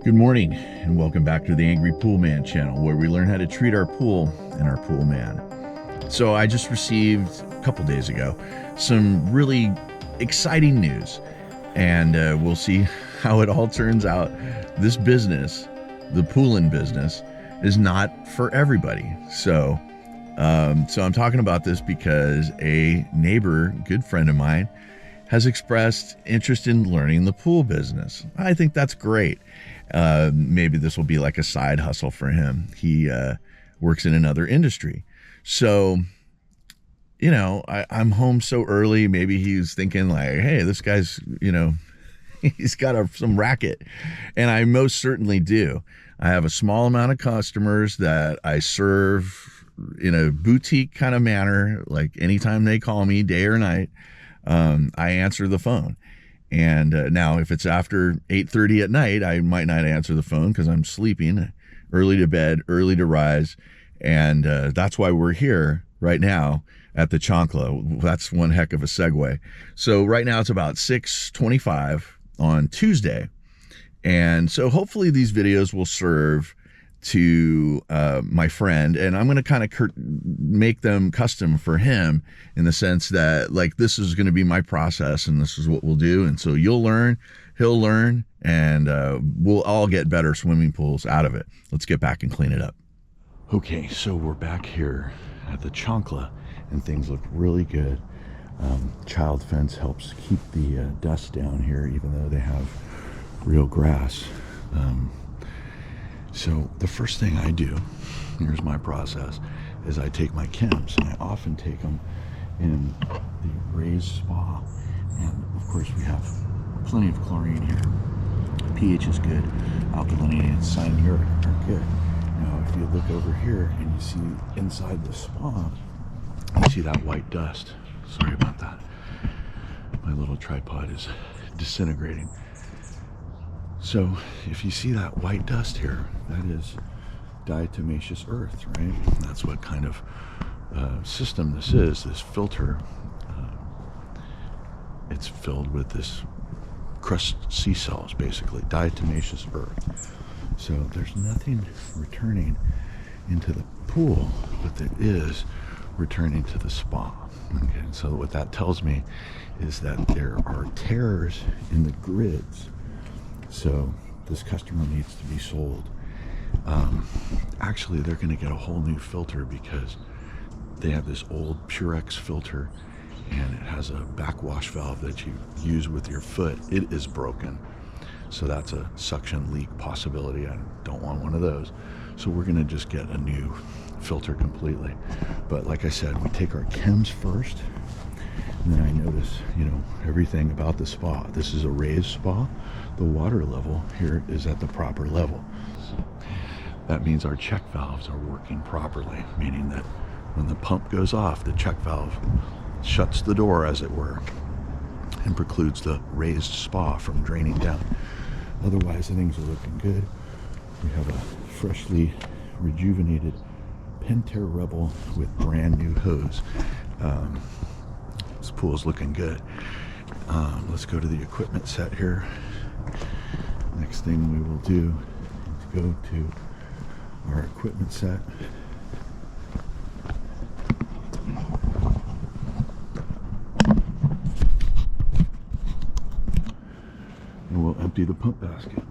Good morning and welcome back to the Angry Poolman channel, where we learn how to treat our pool and our pool man. So I just received a couple days ago some really exciting news, and we'll see how it all turns out. This business, the Poolman business, is not for everybody. So I'm talking about this because a neighbor, good friend of mine, has expressed interest in learning the pool business. I think that's great. Maybe this will be like a side hustle for him. He works in another industry. So, you know, I'm home so early. Maybe he's thinking like, hey, this guy's, he's got some racket. And I most certainly do. I have a small amount of customers that I serve in a boutique kind of manner. Like anytime they call me, day or night, I answer the phone. And now if it's after 8:30 at night, I might not answer the phone because I'm sleeping. Early to bed, early to rise. And that's why we're here right now at the Chancla. That's one heck of a segue. So right now it's about 6:25 on Tuesday. And so hopefully these videos will serve to my friend, and I'm going to kind of make them custom for him in the sense that, like, this is going to be my process and this is what we'll do. And so you'll learn, he'll learn, and we'll all get better swimming pools out of it. Let's get back and clean it up. Okay, so we're back here at the Chancla and things look really good. Child fence helps keep the dust down here, even though they have real grass. So the first thing I do, here's my process, is I take my chems, and I often take them in the raised spa. And of course we have plenty of chlorine here. pH is good, alkalinity and cyanuric are good. Now if you look over here and you see inside the spa, you see that white dust. Sorry about that. My little tripod is disintegrating. So if you see that white dust here, that is diatomaceous earth, right? That's what kind of system this is, this filter. It's filled with this crust sea cells, basically, diatomaceous earth. So there's nothing returning into the pool, but there is returning to the spa. Okay, so what that tells me is that there are tears in the grids. So this customer needs to be sold. Actually, they're going to get a whole new filter because they have this old Purex filter and it has a backwash valve that you use with your foot. It is broken. So that's a suction leak possibility. I don't want one of those. So we're going to just get a new filter completely. But like I said, we take our chems first. And then I notice, everything about the spa. This is a raised spa. The water level here is at the proper level. So that means our check valves are working properly, meaning that when the pump goes off, the check valve shuts the door, as it were, and precludes the raised spa from draining down. Otherwise, things are looking good. We have a freshly rejuvenated Pentair Rebel with brand new hose. This pool is looking good. Let's go to the equipment set here. Next thing we will do is go to our equipment set. And we'll empty the pump basket.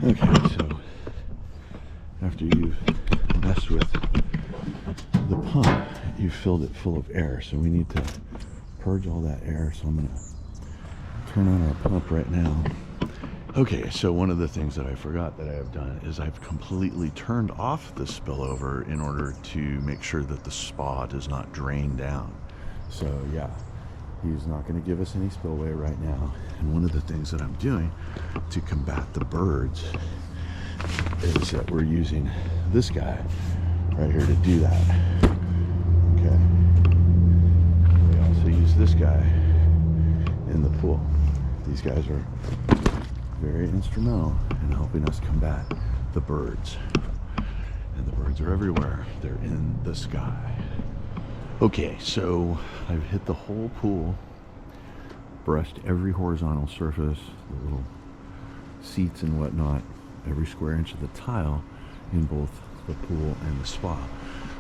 Okay, so after you've messed with the pump, you've filled it full of air. So we need to purge all that air. So I'm going to turn on our pump right now. Okay, so one of the things that I forgot that I have done is I've completely turned off the spillover in order to make sure that the spa does not drain down. So yeah, he's not going to give us any spillway right now. And one of the things that I'm doing to combat the birds is that we're using this guy right here to do that. Okay. there's this guy in the pool. These guys are very instrumental in helping us combat the birds. And the birds are everywhere. They're in the sky. Okay, so I've hit the whole pool, brushed every horizontal surface, the little seats and whatnot, every square inch of the tile in both the pool and the spa.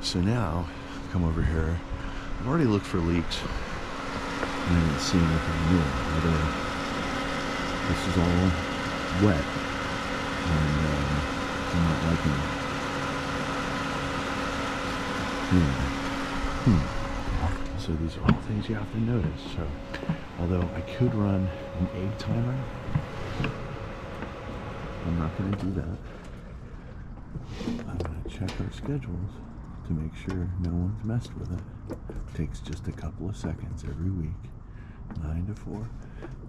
So now, come over here. I've already looked for leaks. I haven't seen anything new. Although this is all wet, and I'm not liking it. So these are all things you have to notice. So, although I could run an egg timer, I'm not going to do that. I'm going to check our schedules to make sure no one's messed with it. It takes just a couple of seconds every week, 9 to 4,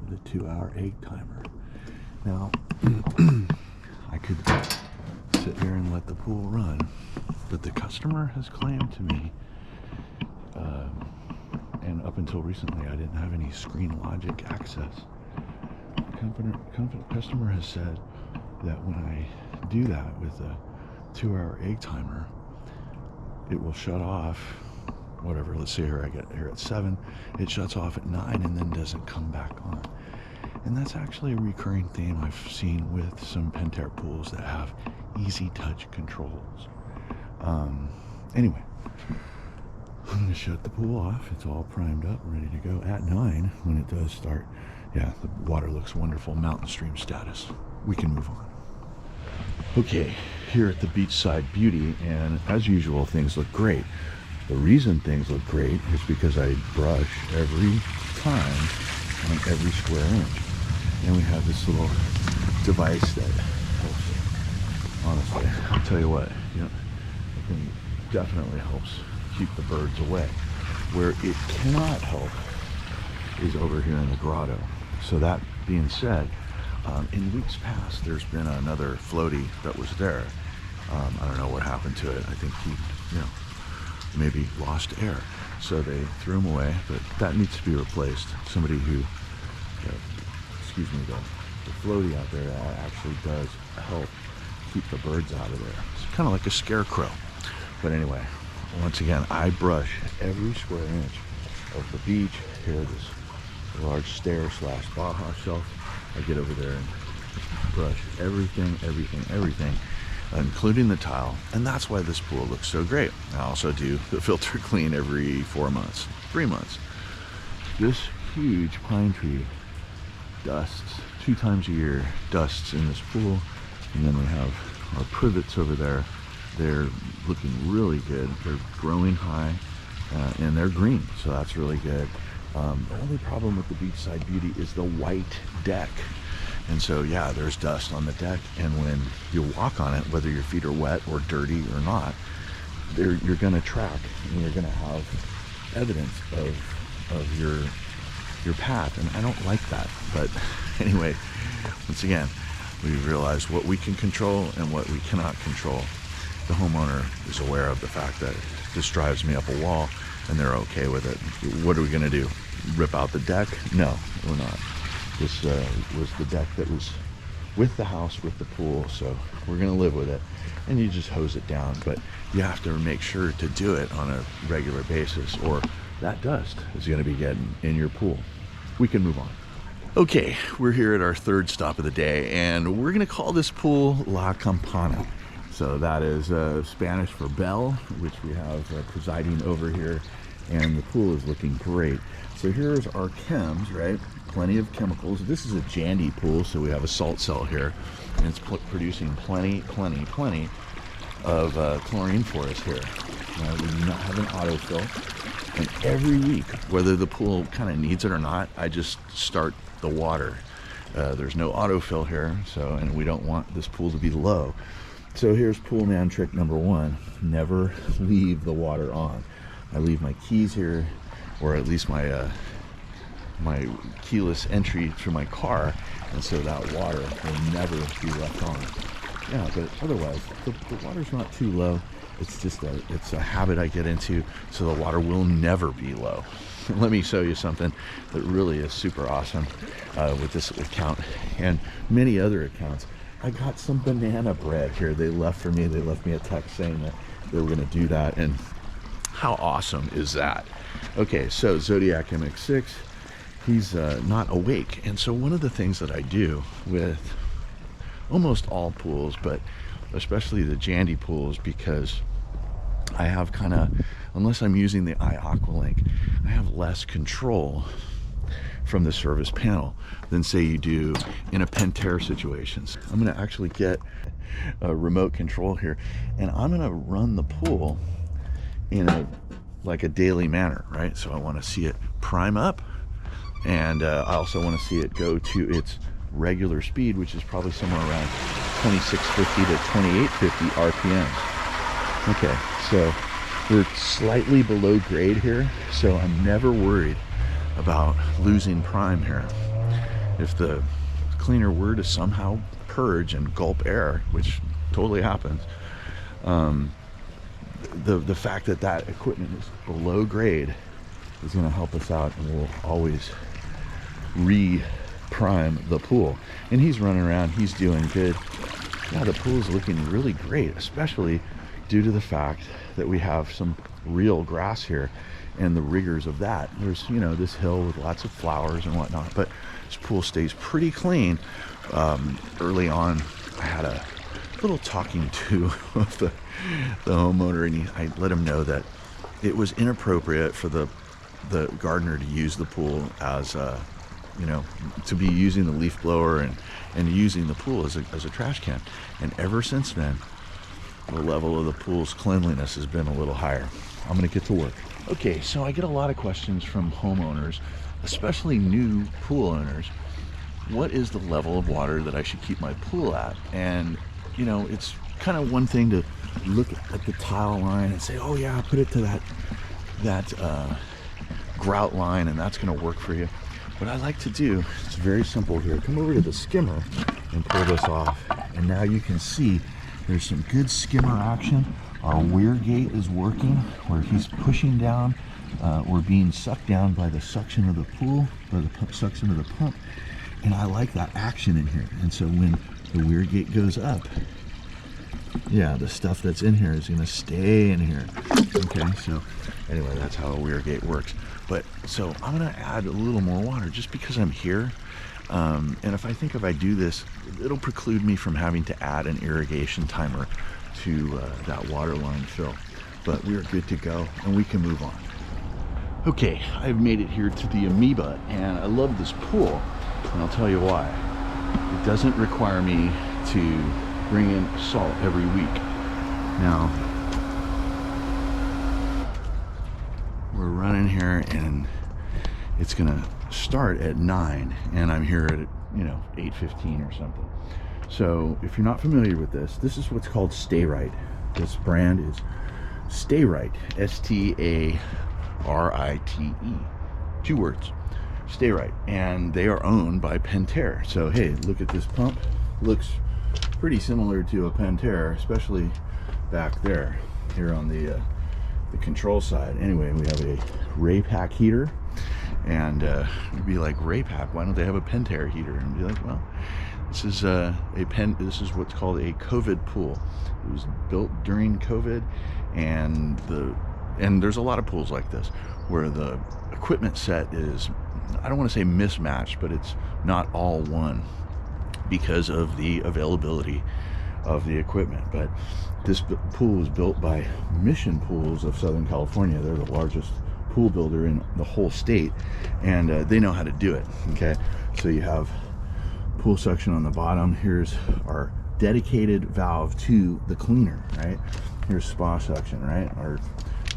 with a 2-hour egg timer. Now, I could sit here and let the pool run, but the customer has claimed to me, and up until recently I didn't have any screen logic access. The customer has said that when I do that with a 2-hour egg timer, it will shut off, whatever, let's say here I get here at 7, it shuts off at 9 and then doesn't come back on. And that's actually a recurring theme I've seen with some Pentair pools that have easy touch controls. Anyway, I'm going to shut the pool off. It's all primed up, ready to go at 9 when it does start. Yeah, the water looks wonderful, mountain stream status. We can move on. Okay, here at the Beachside Beauty, and as usual, things look great. The reason things look great is because I brush every time on every square inch. And we have this little device that helps. Honestly, I'll tell you what, it definitely helps keep the birds away. Where it cannot help is over here in the grotto. So that being said, in weeks past, there's been another floaty that was there. I don't know what happened to it. I think he, maybe lost air. So they threw him away, but that needs to be replaced. Somebody who, the floaty out there actually does help keep the birds out of there. It's kind of like a scarecrow. But anyway, once again, I brush every square inch of the beach. Here, this large stair / Baja shelf. I get over there and brush everything, including the tile. And that's why this pool looks so great. I also do the filter clean every 4 months, 3 months. This huge pine tree dusts 2 times a year, dusts in this pool. And then we have our privets over there. They're looking really good. They're growing high and they're green, so that's really good. The only problem with the Beachside Beauty is the white deck. And so, yeah, there's dust on the deck, and when you walk on it, whether your feet are wet or dirty or not, you're going to track, and you're going to have evidence of your path, and I don't like that. But anyway, once again, we realize what we can control and what we cannot control. The homeowner is aware of the fact that this drives me up a wall, and they're okay with it. What are we going to do? Rip out the deck? No, we're not. This was the deck that was with the house, with the pool, so we're going to live with it. And you just hose it down, but you have to make sure to do it on a regular basis, or that dust is going to be getting in your pool. We can move on. Okay, we're here at our 3rd stop of the day, and we're going to call this pool La Campana. So that is Spanish for bell, which we have presiding over here, and the pool is looking great. So here's our chems, right? Plenty of chemicals. This is a Jandy pool, so we have a salt cell here, and it's producing plenty of chlorine for us here. We do not have an autofill, and every week, whether the pool kind of needs it or not, I just start the water. There's no autofill here, and we don't want this pool to be low. So here's Poolman trick number 1. Never leave the water on. I leave my keys here, or at least my my keyless entry to my car, and so that water will never be left on. Yeah, but otherwise, the water's not too low. it's a habit I get into, so the water will never be low. Let me show you something that really is super awesome with this account and many other accounts. I got some banana bread here. They left for me. They left me a text saying that they were going to do that, and how awesome is that? Okay, so Zodiac MX6, he's not awake, and so one of the things that I do with almost all pools, but especially the Jandy pools, because I have kind of, unless I'm using the iAqualink, I have less control from the service panel than say you do in a Pentair situations. I'm going to actually get a remote control here, and I'm going to run the pool in like a daily manner, right? So I want to see it prime up, and I also want to see it go to its regular speed, which is probably somewhere around 2650 to 2850 RPMs. Okay, so we're slightly below grade here, so I'm never worried about losing prime here. If the cleaner were to somehow purge and gulp air, which totally happens, the fact that that equipment is below grade is going to help us out, and we'll always re-prime the pool. And he's running around, he's doing good. Yeah, the pool is looking really great, especially due to the fact that we have some real grass here and the rigors of that. There's, you know, this hill with lots of flowers and whatnot, but this pool stays pretty clean. Early on, I had a little talking to with the homeowner, and I let him know that it was inappropriate for the gardener to use the pool as you know, to be using the leaf blower and using the pool as a trash can. And ever since then, the level of the pool's cleanliness has been a little higher. I'm going to get to work. Okay, so I get a lot of questions from homeowners, especially new pool owners. What is the level of water that I should keep my pool at? And, you know, it's kind of one thing to look at the tile line and say, oh yeah, put it to that grout line, and that's going to work for you. What I like to do, it's very simple here. Come over to the skimmer and pull this off, and now you can see there's some good skimmer action. Our weir gate is working, where he's pushing down. We're being sucked down by the suction of the pool, or the suction of the pump, and I like that action in here. And so when the weir gate goes up, yeah, the stuff that's in here is going to stay in here. Okay, so anyway, that's how a weir gate works. But so I'm going to add a little more water just because I'm here. And if I do this, it'll preclude me from having to add an irrigation timer to that water line fill. But we're good to go, and we can move on. Okay, I've made it here to the Amoeba, and I love this pool, and I'll tell you why. It doesn't require me to bring in salt every week. Now, we're running here, and it's gonna start at 9, and I'm here at, you know, 8:15 or something. So if you're not familiar with this, this is what's called Stay Right. This brand is Stay Right, STARITE, 2 words, Stay Right, and they are owned by Pentair. So hey, look at this pump, looks pretty similar to a Pentair, especially back there here on the control side. Anyway, we have a Raypak heater, and you'd be like, Raypak, why don't they have a Pentair heater? And be like, well, this is this is what's called a COVID pool. It was built during COVID, and there's a lot of pools like this where the equipment set is, I don't want to say mismatched, but it's not all one because of the availability of the equipment. But this pool was built by Mission Pools of Southern California. They're the largest pool builder in the whole state, and they know how to do it. Okay, so you have pool suction on the bottom. Here's our dedicated valve to the cleaner, right? Here's spa suction, right? Or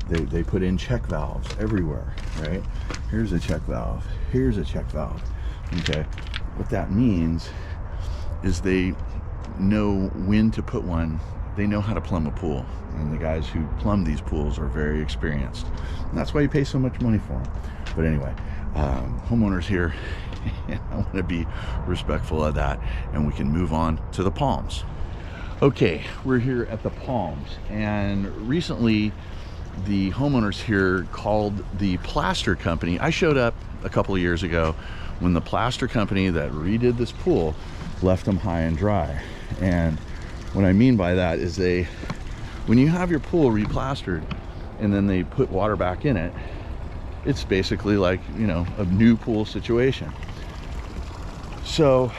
they put in check valves everywhere, right? Here's a check valve, here's a check valve. Okay, what that means is they know when to put one. They know how to plumb a pool, and the guys who plumb these pools are very experienced, and that's why you pay so much money for them. But anyway, homeowners here, I want to be respectful of that, and we can move on to the palms. Okay, we're here at the Palms, and recently the homeowners here called the plaster company. I showed up a couple of years ago when the plaster company that redid this pool left them high and dry. And what I mean by that is when you have your pool replastered and then they put water back in it, it's basically like, you know, a new pool situation. So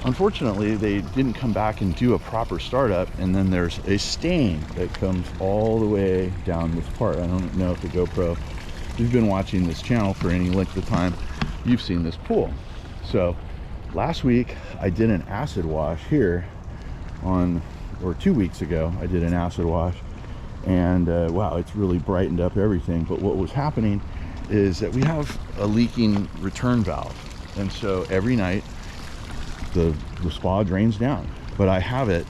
unfortunately, they didn't come back and do a proper startup, and then there's a stain that comes all the way down this part. I don't know if the GoPro, if you've been watching this channel for any length of time, you've seen this pool. So last week I did an acid wash here or 2 weeks ago, I did an acid wash, and wow, it's really brightened up everything. But what was happening is that we have a leaking return valve, and so every night the spa drains down, but I have it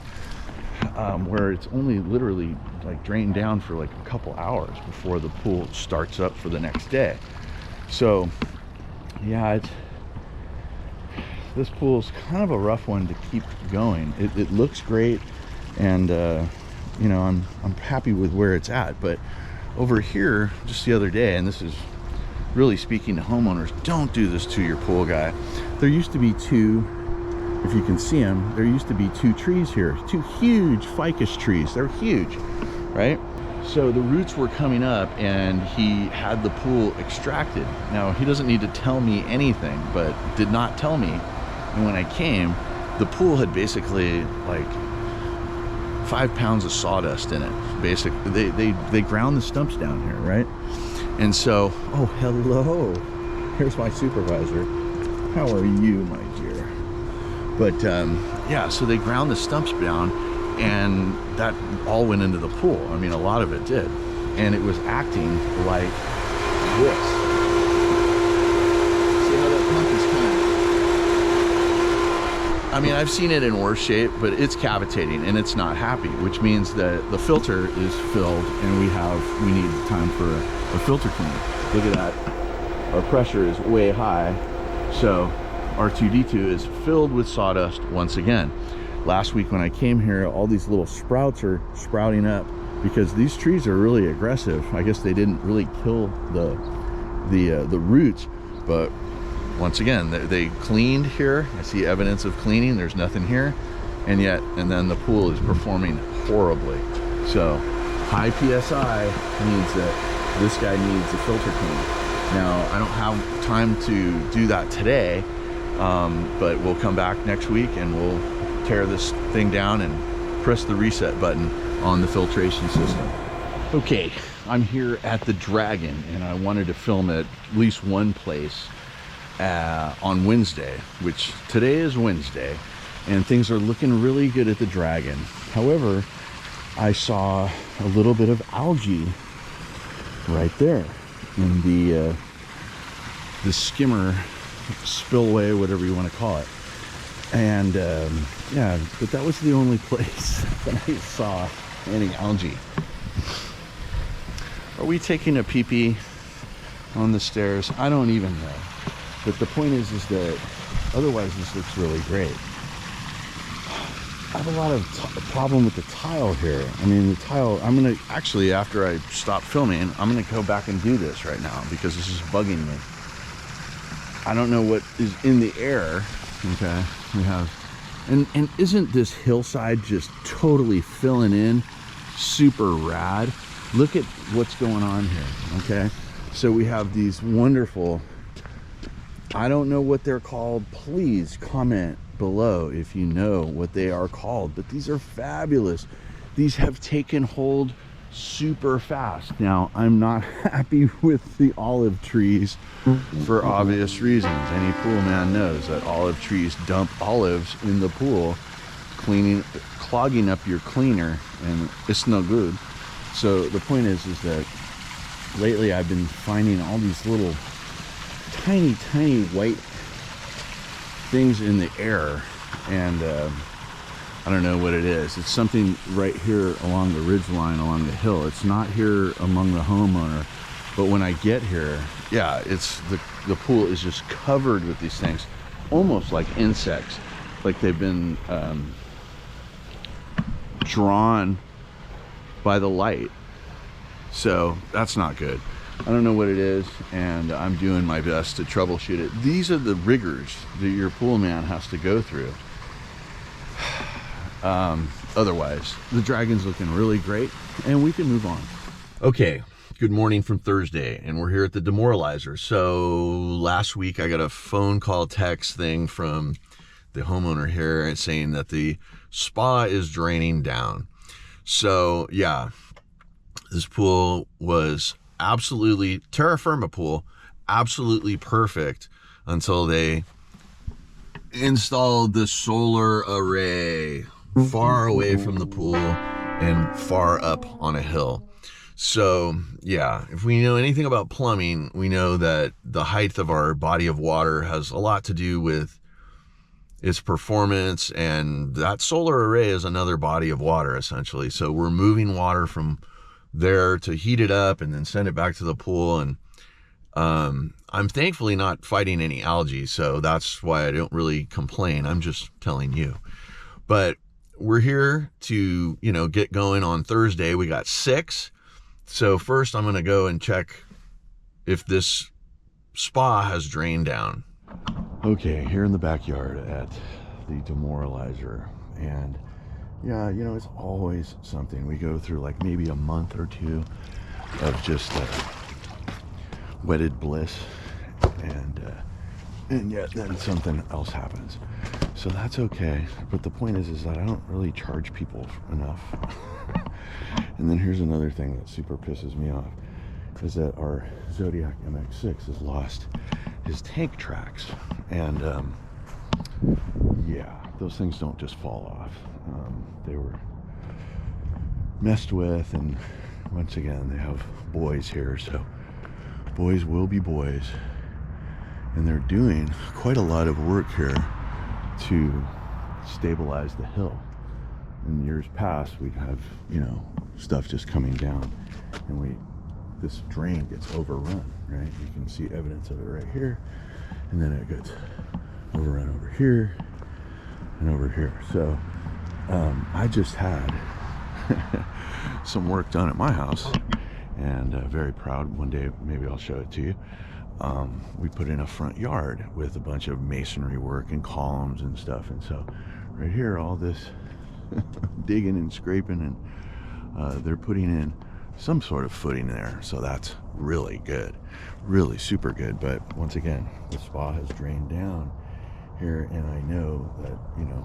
where it's only literally like drained down for like a couple hours before the pool starts up for the next day. So yeah, this pool is kind of a rough one to keep going. It looks great, and you know, I'm happy with where it's at. But over here, just the other day, and this is really speaking to homeowners, don't do this to your pool guy. There used to be two, if you can see them, there used to be two trees here, two huge ficus trees. They're huge, right? So the roots were coming up, and he had the pool extracted. Now, he doesn't need to tell me anything, but did not tell me. And when I came, the pool had basically like 5 pounds of sawdust in it. Basically, they ground the stumps down here, right? And so, oh, hello. Here's my supervisor. How are you, my dear? But yeah, so they ground the stumps down, and that all went into the pool. I mean, a lot of it did, and it was acting like this. See how that pump is kind of, I mean, I've seen it in worse shape, but it's cavitating and it's not happy, which means that the filter is filled, and we need time for a filter clean. Look at that, our pressure is way high, so R2D2 is filled with sawdust once again. Last week when I came here, all these little sprouts are sprouting up because these trees are really aggressive. I guess they didn't really kill the roots, but once again, they cleaned here. I see evidence of cleaning. There's nothing here, and then the pool is performing horribly. So high PSI means that this guy needs a filter clean. Now, I don't have time to do that today, but we'll come back next week and we'll tear this thing down and press the reset button on the filtration system. Okay, I'm here at the Dragon, and I wanted to film at least one place on Wednesday, which today is Wednesday, and things are looking really good at the Dragon. However, I saw a little bit of algae right there in the skimmer spillway, whatever you want to call it. And yeah, but that was the only place that I saw any algae. Are we taking a pee-pee on the stairs? I don't even know. But the point is that otherwise this looks really great. I have a lot of problem with the tile here. I mean, the tile, I'm gonna actually, after I stop filming, I'm gonna go back and do this right now because this is bugging me. I don't know what is in the air. Okay, we have, and isn't this hillside just totally filling in? Super rad. Look at what's going on here. Okay, so we have these wonderful, I don't know what they're called. Please comment below if you know what they are called, but these are fabulous. These have taken hold super fast. Now, I'm not happy with the olive trees for obvious reasons. Any pool man knows that olive trees dump olives in the pool, clogging up your cleaner, and it's no good. So the point is that lately I've been finding all these little tiny white things in the air, and I don't know what it is. It's something right here along the ridge line, along the hill. It's not here among the homeowner, but when I get here, yeah, it's the pool is just covered with these things, almost like insects, like they've been drawn by the light. So that's not good. I don't know what it is, and I'm doing my best to troubleshoot it. These are the rigors that your pool man has to go through. Otherwise, the dragon's looking really great, and we can move on. Okay, good morning from Thursday, and we're here at the Demoralizer. So last week I got a phone call text thing from the homeowner here saying that the spa is draining down. So yeah, this pool was absolutely, terra firma pool, absolutely perfect until they installed the solar array far away from the pool and far up on a hill. So yeah, if we know anything about plumbing, we know that the height of our body of water has a lot to do with its performance, and that solar array is another body of water essentially. So we're moving water from there to heat it up and then send it back to the pool. And I'm thankfully not fighting any algae, so that's why I don't really complain. I'm just telling you. But we're here to, you know, get going on Thursday. We got 6. So first I'm going to go and check if this spa has drained down. Okay, here in the backyard at the Demoralizer, and yeah, you know, it's always something. We go through like maybe a month or 2 of just wedded bliss, and yet then something else happens. So that's okay. But the point is that I don't really charge people enough. And then here's another thing that super pisses me off, is that our Zodiac MX6 has lost his tank tracks, and yeah, those things don't just fall off. They were messed with, and once again they have boys here, so boys will be boys, and they're doing quite a lot of work here to stabilize the hill. In years past we'd have, you know, stuff just coming down, and this drain gets overrun, right? You can see evidence of it right here, and then it gets overrun over here and over here. So I just had some work done at my house, and very proud. One day maybe I'll show it to you. We put in a front yard with a bunch of masonry work and columns and stuff, and so right here all this digging and scraping, and they're putting in some sort of footing there, so that's really good, really super good. But once again, the spa has drained down here, and I know that, you know,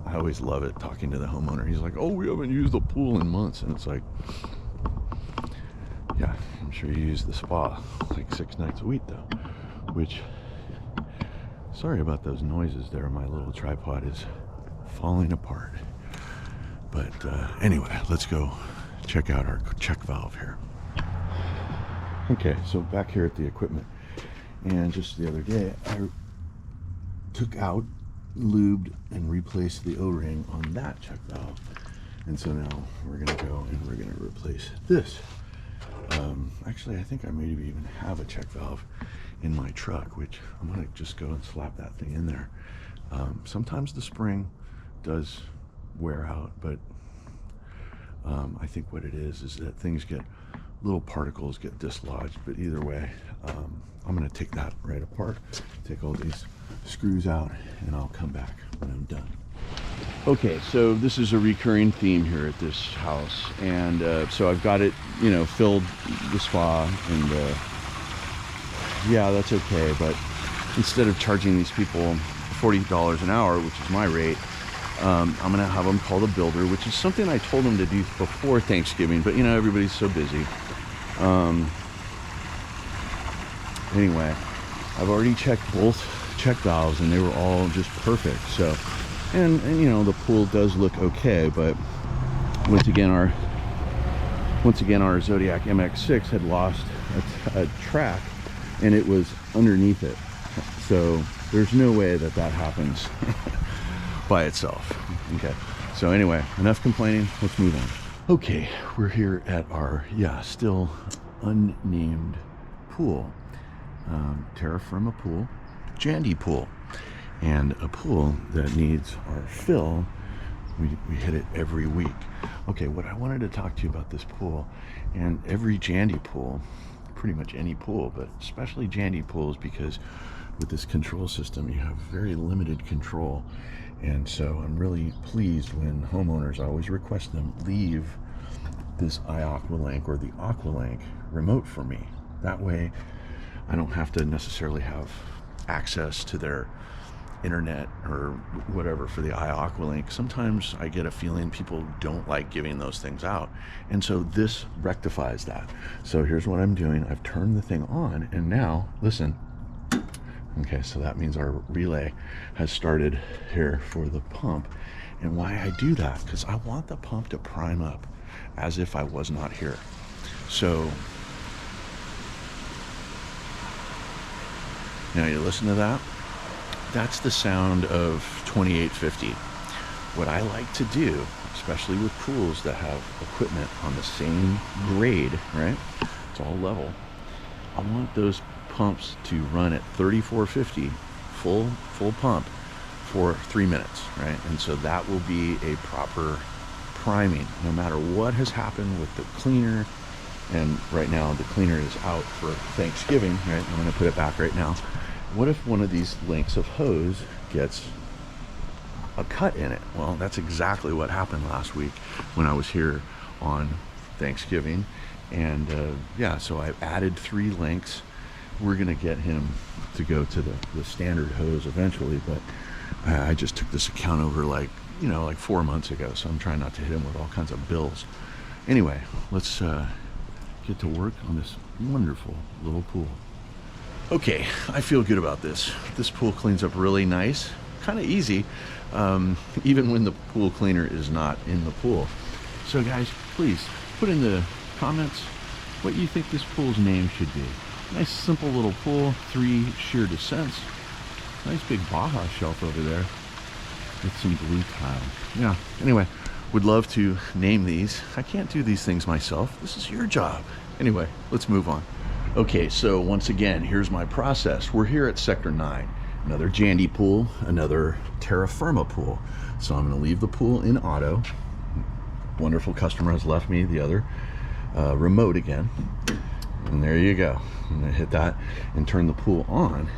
I always love it talking to the homeowner. He's like, oh, we haven't used the pool in months, and it's like, yeah, I'm sure you use the spa like 6 nights a week though, which, sorry about those noises there, my little tripod is falling apart. But anyway, let's go check out our check valve here. Okay, so back here at the equipment, and just the other day I took out, lubed, and replaced the O-ring on that check valve, and so now we're gonna go and we're gonna replace this. Actually, I think I maybe even have a check valve in my truck, which I'm gonna just go and slap that thing in there. Sometimes the spring does wear out, but I think what it is that things get, little particles get dislodged. But either way, I'm going to take that right apart, take all these screws out, and I'll come back when I'm done. Okay, so this is a recurring theme here at this house, and so I've got it, you know, filled the spa, and yeah, that's okay. But instead of charging these people $40 an hour, which is my rate, I'm gonna have them call the builder, which is something I told them to do before Thanksgiving, but you know, everybody's so busy. Anyway, I've already checked both check valves, and they were all just perfect. So, and you know, the pool does look okay, but once again our Zodiac MX6 had lost a track, and it was underneath it. So there's no way that happens by itself. Okay, so anyway, enough complaining, let's move on. Okay, we're here at our, still unnamed pool. Terra firma pool, Jandy pool, and a pool that needs our fill We hit it every week. Okay, what I wanted to talk to you about this pool, and every Jandy pool, pretty much any pool, but especially Jandy pools, because with this control system you have very limited control. And so I'm really pleased when homeowners, I always request them, leave this iAqualink or the Aqualink remote for me. That way I don't have to necessarily have access to their internet or whatever for the iAqualink. Sometimes I get a feeling people don't like giving those things out, and so this rectifies that. So here's what I'm doing. I've turned the thing on, and now listen. Okay, so that means our relay has started here for the pump. And why I do that, because I want the pump to prime up as if I was not here. So now you listen to that. That's the sound of 2850. What I like to do, especially with pools that have equipment on the same grade, right? It's all level. I want those pumps to run at 3450 full pump for 3 minutes, right? And so that will be a proper priming no matter what has happened with the cleaner. And right now the cleaner is out for Thanksgiving, right? I'm going to put it back right now. What if one of these lengths of hose gets a cut in it? Well, that's exactly what happened last week when I was here on Thanksgiving. And yeah, so I've added 3 lengths. We're gonna get him to go to the standard hose eventually, but I just took this account over like 4 months ago, so I'm trying not to hit him with all kinds of bills. Anyway, let's get to work on this wonderful little pool. Okay, I feel good about this. This pool cleans up really nice, kind of easy, even when the pool cleaner is not in the pool. So guys, please put in the comments what you think this pool's name should be. Nice simple little pool, 3 sheer descents. Nice big Baja shelf over there with some blue tile. Yeah, anyway, would love to name these. I can't do these things myself. This is your job. Anyway, let's move on. Okay, so once again, here's my process. We're here at Sector 9, another Jandy pool, another Terra Firma pool. So I'm gonna leave the pool in auto. Wonderful customer has left me the other remote again. And there you go. I'm gonna hit that and turn the pool on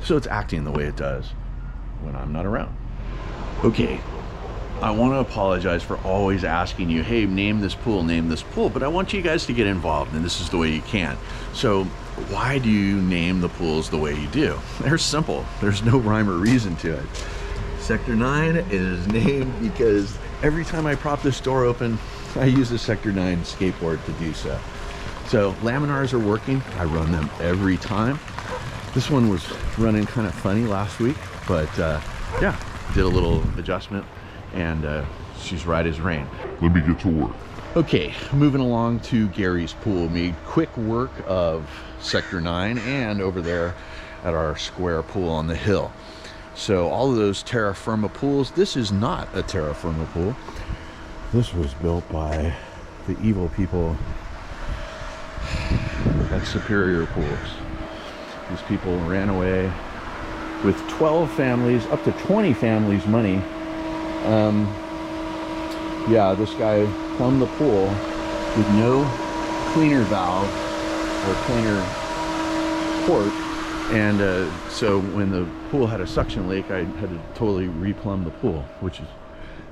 so it's acting the way it does when I'm not around. Okay, I want to apologize for always asking you, hey, name this pool, but I want you guys to get involved, and this is the way you can. So why do you name the pools the way you do? They're simple. There's no rhyme or reason to it. Sector 9 is named because every time I prop this door open, I use a Sector 9 skateboard to do so. So laminars are working. I run them every time. This one was running kind of funny last week, but yeah, did a little adjustment, and she's right as rain. Let me get to work. Okay, moving along to Gary's pool. Made quick work of Sector 9 and over there at our square pool on the hill. So all of those Terra Firma pools, this is not a Terra Firma pool. This was built by the evil people at Superior Pools. These people ran away with 12 families, up to 20 families' money. Yeah, this guy plumbed the pool with no cleaner valve or cleaner port. And so when the pool had a suction leak, I had to totally replumb the pool, which is,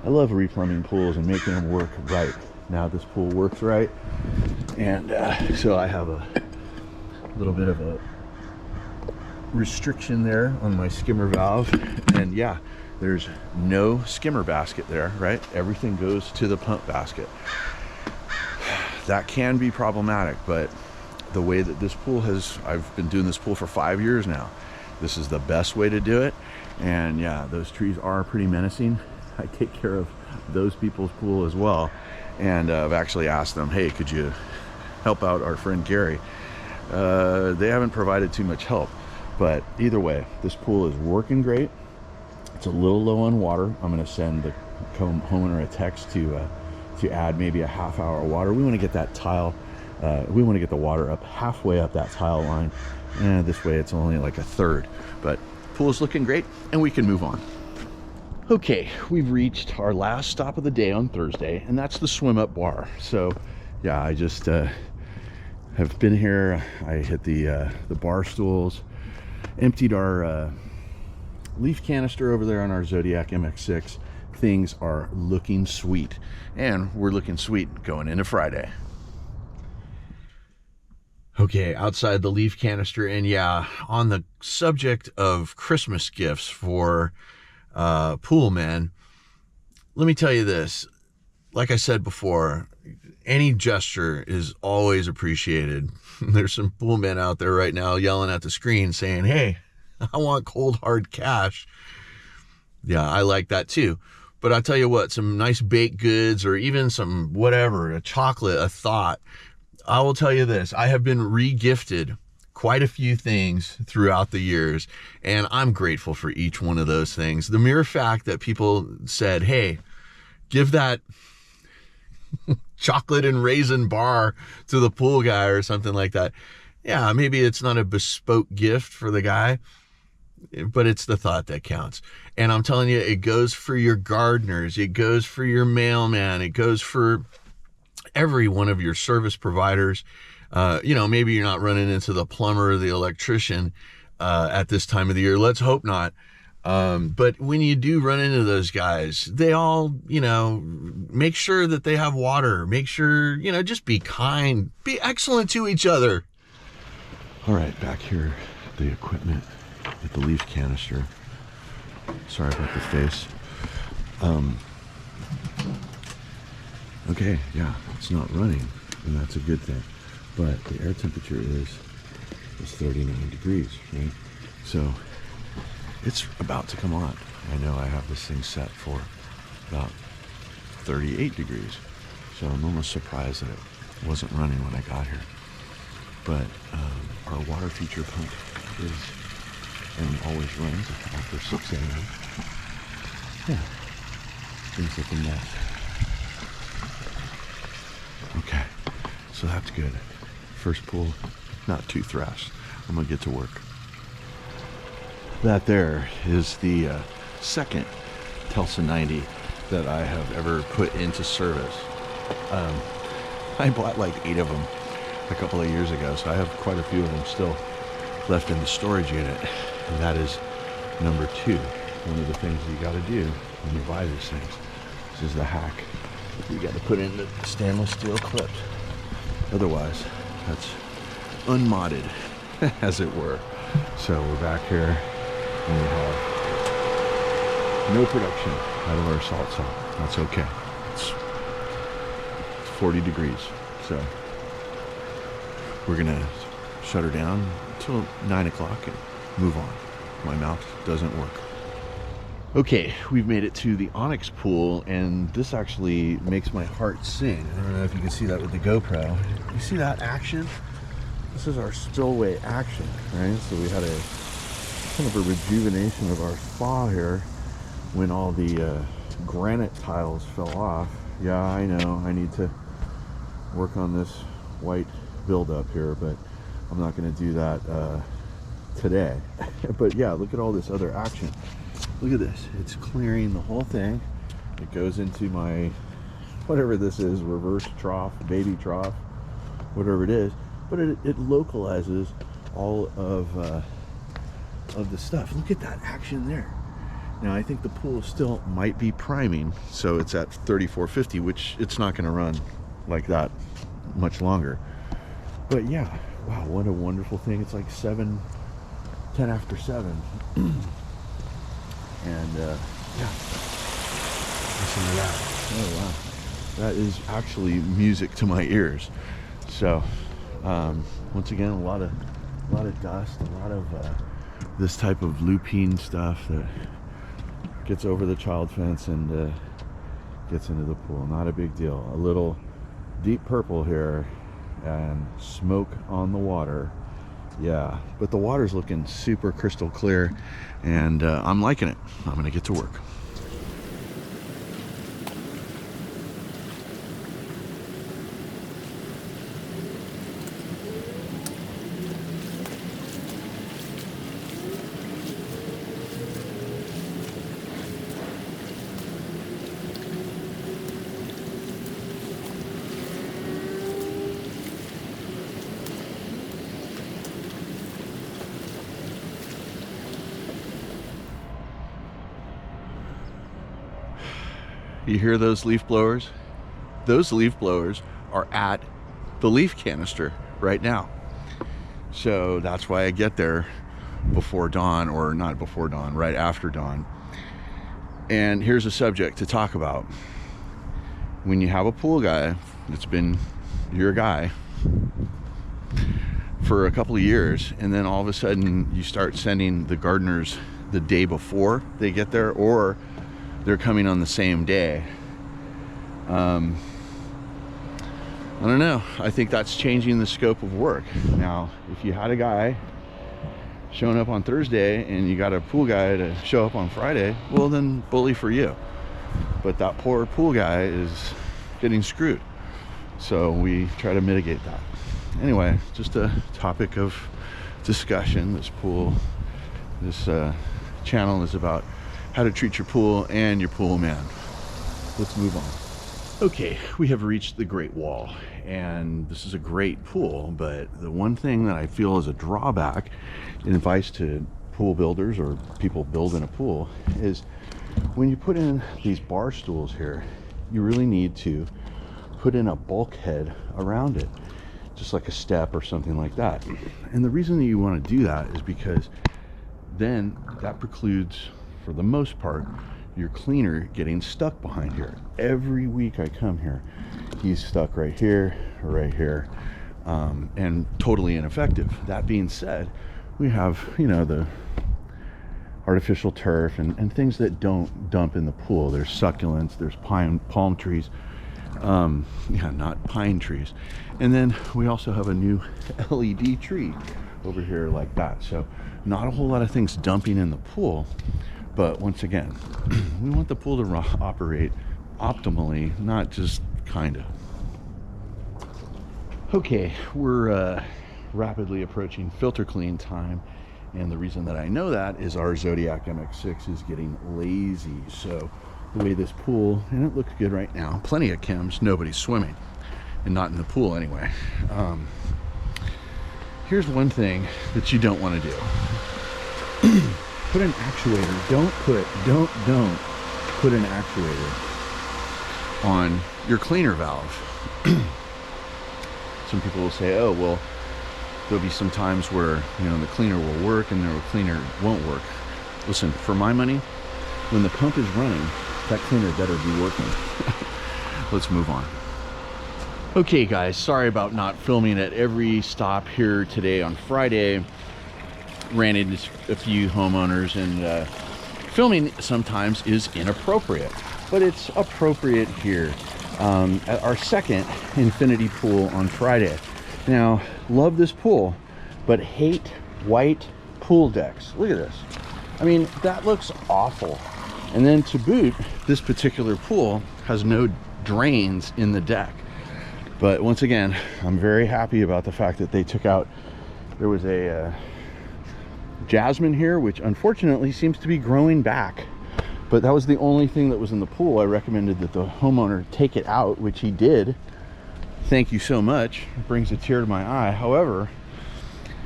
I love replumbing pools and making them work right. Now this pool works right. And so I have a little bit of a restriction there on my skimmer valve. And yeah, there's no skimmer basket there, right? Everything goes to the pump basket. That can be problematic, but the way that this pool has, I've been doing this pool for 5 years now. This is the best way to do it. And yeah, those trees are pretty menacing. I take care of those people's pool as well. And I've actually asked them, hey, could you help out our friend Gary? They haven't provided too much help, but either way, this pool is working great. It's a little low on water. I'm gonna send the homeowner a text to add maybe a half-hour water. We wanna get that tile, we wanna get the water up halfway up that tile line. And this way it's only like a third, but pool's looking great and we can move on. Okay, we've reached our last stop of the day on Thursday, and that's the swim up bar. So yeah, I just have been here. I hit the bar stools, emptied our leaf canister over there on our Zodiac MX6. Things are looking sweet, and we're looking sweet going into Friday. Okay, outside the leaf canister, and yeah, on the subject of Christmas gifts for Poolman, let me tell you this. Like I said before, any gesture is always appreciated. There's some Poolmen out there right now yelling at the screen saying, hey, I want cold hard cash. Yeah, I like that too. But I'll tell you what, some nice baked goods or even some whatever, a chocolate, a thought. I will tell you this, I have been re-gifted quite a few things throughout the years, and I'm grateful for each one of those things. The mere fact that people said, hey, give that chocolate and raisin bar to the pool guy or something like that. Yeah, maybe it's not a bespoke gift for the guy, but it's the thought that counts. And I'm telling you, it goes for your gardeners, it goes for your mailman, it goes for every one of your service providers. You know, maybe you're not running into the plumber or the electrician at this time of the year. Let's hope not. But when you do run into those guys, they all, you know, make sure that they have water. Make sure, you know, just be kind, be excellent to each other. All right, back here, the equipment with the leaf canister. Sorry about the face. Okay, yeah, it's not running, and that's a good thing. But the air temperature is 39 degrees, right? So it's about to come on. I know I have this thing set for about 38 degrees. So I'm almost surprised that it wasn't running when I got here. But our water feature pump is and always runs after 6 a.m. Yeah, things like a mess. Okay, so that's good. First pool, not too thrashed. I'm gonna get to work. That there is the second Telsa 90 that I have ever put into service. I bought like 8 of them a couple of years ago, so I have quite a few of them still left in the storage unit. And that is number 2. One of the things you got to do when you buy these things. This is the hack. You got to put in the stainless steel clips. Otherwise, that's unmodded, as it were. So we're back here, and we have no production out of our salt cellar. That's okay. It's 40 degrees, so we're gonna shut her down until 9 o'clock and move on. My mouth doesn't work. Okay, we've made it to the Onyx pool, and this actually makes my heart sing. I don't know if you can see that with the GoPro. You see that action? This is our spillway action, right? So we had a kind of a rejuvenation of our spa here when all the granite tiles fell off. Yeah, I know, I need to work on this white buildup here, but I'm not going to do that today. But yeah, look at all this other action. Look at this. It's clearing the whole thing. It goes into my, whatever this is, reverse trough, baby trough, whatever it is. But it localizes all of the stuff. Look at that action there. Now I think the pool still might be priming, so it's at 3450, which it's not going to run like that much longer. But yeah, wow, what a wonderful thing. It's like 10 after 7. And yeah, listen to that. Oh wow, that is actually music to my ears. So once again, a lot of dust, a lot of this type of lupine stuff that gets over the child fence and gets into the pool. Not a big deal. A little deep purple here and smoke on the water. Yeah, but the water's looking super crystal clear, and I'm liking it. I'm gonna get to work. You hear those leaf blowers? Those leaf blowers are at the leaf canister right now. So that's why I get there before dawn, or not before dawn, right after dawn. And here's a subject to talk about. When you have a pool guy that's been your guy for a couple of years, and then all of a sudden you start sending the gardeners the day before they get there, or they're coming on the same day. I don't know. I think that's changing the scope of work. Now, if you had a guy showing up on Thursday and you got a pool guy to show up on Friday, well then bully for you. But that poor pool guy is getting screwed. So we try to mitigate that. Anyway, just a topic of discussion. This channel is about how to treat your pool and your pool man. Let's move on. Okay, we have reached the Great Wall, and this is a great pool, but the one thing that I feel is a drawback in advice to pool builders or people building a pool is when you put in these bar stools here, you really need to put in a bulkhead around it, just like a step or something like that. And the reason that you want to do that is because then that precludes, for the most part, your cleaner getting stuck behind here. Every week I come here, he's stuck right here, and totally ineffective. That being said, we have, you know, the artificial turf and things that don't dump in the pool. There's succulents, there's palm trees, not pine trees. And then we also have a new LED tree over here like that. So not a whole lot of things dumping in the pool. But once again, we want the pool to operate optimally, not just kind of. Okay, we're rapidly approaching filter clean time. And the reason that I know that is our Zodiac MX6 is getting lazy. So the way this pool, and it looks good right now, plenty of chems, nobody's swimming, and not in the pool anyway. Here's one thing that you don't want to do. Put an actuator. Don't put an actuator on your cleaner valve. Some people will say, oh, well, there'll be some times where, you know, the cleaner will work and the cleaner won't work. Listen, for my money, when the pump is running, that cleaner better be working. Let's move on. Okay, guys, sorry about not filming at every stop here today on Friday. Ran into a few homeowners, and filming sometimes is inappropriate, but it's appropriate here at our second infinity pool on Friday. Now, love this pool, but hate white pool decks. Look at this. I mean, that looks awful. And then to boot, this particular pool has no drains in the deck. But once again, I'm very happy about the fact that they took out, there was a jasmine here, which unfortunately seems to be growing back, but that was the only thing that was in the pool. I recommended that the homeowner take it out, which he did. Thank you so much. It brings a tear to my eye. However,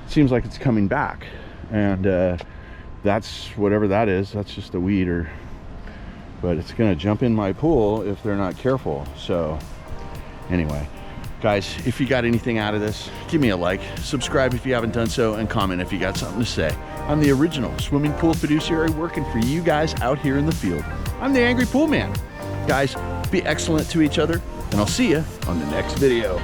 it seems like it's coming back, and that's whatever that is. That's just a weed, but it's gonna jump in my pool if they're not careful. So anyway, guys, if you got anything out of this, give me a like, subscribe if you haven't done so, and comment if you got something to say. I'm the original swimming pool fiduciary working for you guys out here in the field. I'm the Angry Pool Man. Guys, be excellent to each other, and I'll see you on the next video.